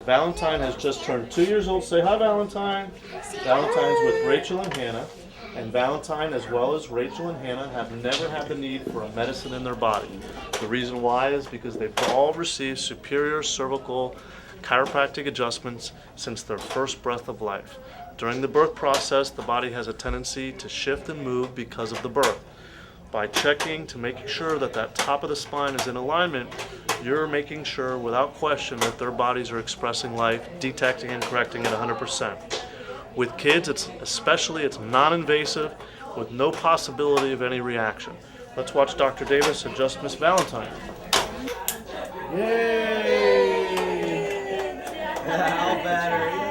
Valentine has just turned 2 years old. Say hi, Valentine. Valentine's with Rachel and Hannah. And Valentine, as well as Rachel and Hannah, have never had the need for a medicine in their body. The reason why is because they've all received superior cervical chiropractic adjustments since their first breath of life. During the birth process, the body has a tendency to shift and move because of the birth. By checking to making sure that that top of the spine is in alignment, you're making sure without question that their bodies are expressing life, detecting and correcting it 100%. With kids, it's non-invasive with no possibility of any reaction. Let's watch Dr. Davis adjust Miss Valentine. Yay! How bad are you?